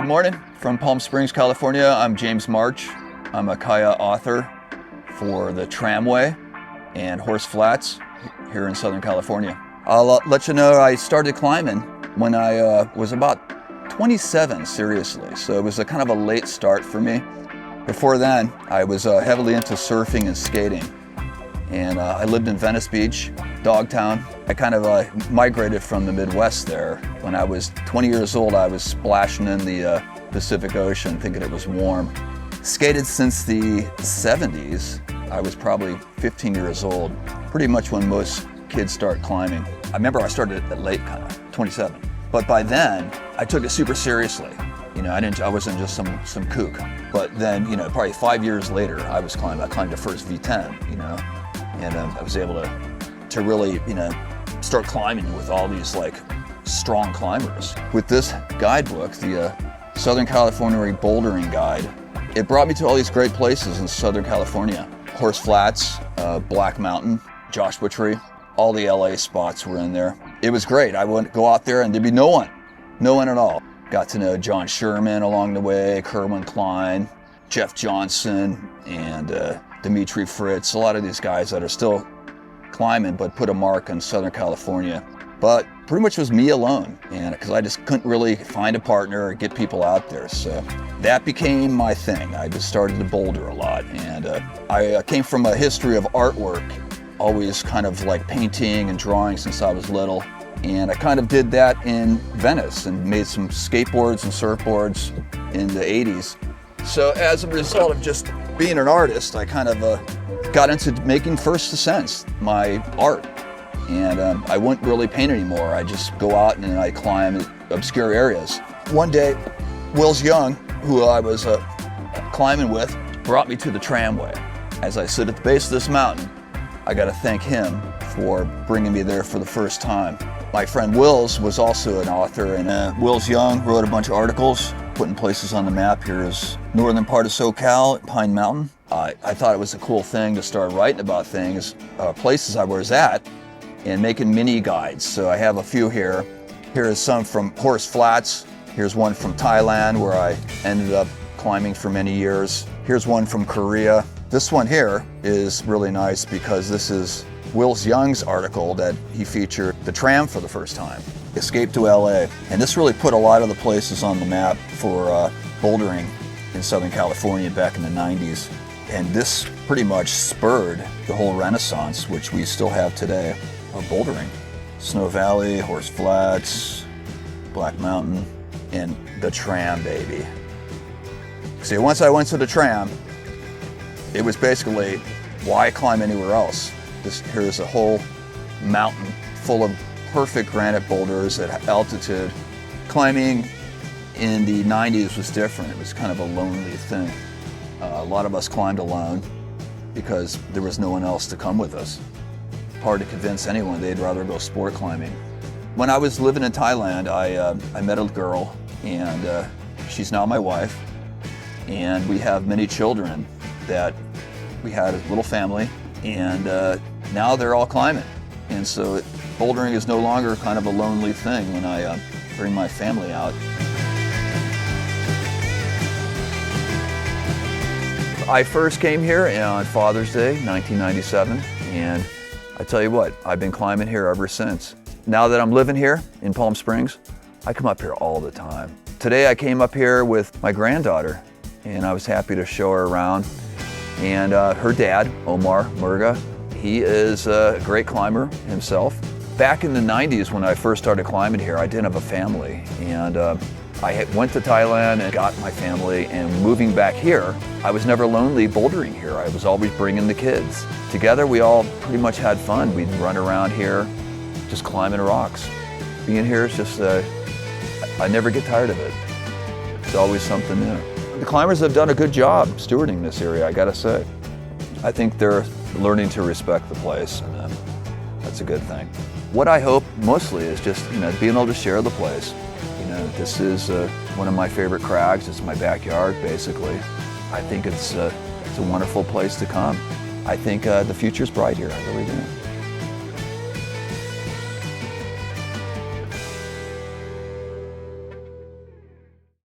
Good morning from Palm Springs, California. I'm James March. I'm a Kaya author for the Tramway and Horse Flats here in Southern California. I'll let you know I started climbing when I was about 27, seriously. So it was a kind of a late start for me. Before then, I was heavily into surfing and skating. And I lived in Venice Beach, Dogtown. I kind of migrated from the Midwest there. When I was 20 years old, I was splashing in the Pacific Ocean, thinking it was warm. Skated since the 70s. I was probably 15 years old, pretty much when most kids start climbing. I remember I started at late, kind of 27. But by then, I took it super seriously. You know, I wasn't just some kook. But then, you know, probably 5 years later, I was climbing. I climbed the first V10, you know. And I was able to really, you know, start climbing with all these like strong climbers. With this guidebook, the Southern California Bouldering Guide, it brought me to all these great places in Southern California. Horse Flats, Black Mountain, Joshua Tree, all the LA spots were in there. It was great. I would go out there and there'd be no one at all. Got to know John Sherman along the way, Kerwin Klein, Jeff Johnson, and Dimitri Fritz, a lot of these guys that are still climbing but put a mark on Southern California. But pretty much was me alone, and because I just couldn't really find a partner or get people out there. So that became my thing. I just started to boulder a lot, and I came from a history of artwork, always kind of like painting and drawing since I was little. And I kind of did that in Venice and made some skateboards and surfboards in the 80s. So as a result of just being an artist, I kind of got into making first ascents, my art. And I wouldn't really paint anymore. I just go out and I climb obscure areas. One day, Wills Young, who I was climbing with, brought me to the Tramway. As I sit at the base of this mountain, I got to thank him for bringing me there for the first time. My friend Wills was also an author, and Wills Young wrote a bunch of articles, putting places on the map. Here is northern part of SoCal, Pine Mountain. I thought it was a cool thing to start writing about things, places I was at, and making mini guides. So I have a few here. Here is some from Horse Flats. Here's one from Thailand, where I ended up climbing for many years. Here's one from Korea. This one here is really nice because this is Wills Young's article that he featured the tram for the first time, Escape to LA. And this really put a lot of the places on the map for bouldering in Southern California back in the 90s. And this pretty much spurred the whole renaissance, which we still have today, of bouldering. Snow Valley, Horse Flats, Black Mountain, and the tram, baby. See, once I went to the tram, it was basically, why climb anywhere else? Here's a whole mountain full of perfect granite boulders at altitude. Climbing in the 90s was different. It was kind of a lonely thing. A lot of us climbed alone because there was no one else to come with us. Hard to convince anyone they'd rather go sport climbing. When I was living in Thailand, I met a girl, and she's now my wife. And we have many children that we had a little family, and now they're all climbing. And so bouldering is no longer kind of a lonely thing when I bring my family out. I first came here on Father's Day, 1997, and I tell you what, I've been climbing here ever since. Now that I'm living here in Palm Springs, I come up here all the time. Today I came up here with my granddaughter, and I was happy to show her around. And her dad, Omar Murga, he is a great climber himself. Back in the 90s when I first started climbing here, I didn't have a family. And I went to Thailand and got my family, and moving back here, I was never lonely bouldering here. I was always bringing the kids. Together we all pretty much had fun. We'd run around here, just climbing rocks. Being here is just, I never get tired of it. It's always something new. The climbers have done a good job stewarding this area, I gotta say. I think they're learning to respect the place, and that's a good thing. What I hope mostly is just, you know, being able to share the place. You know, this is one of my favorite crags. It's my backyard, basically. I think it's a wonderful place to come. I think the future's bright here, I really do.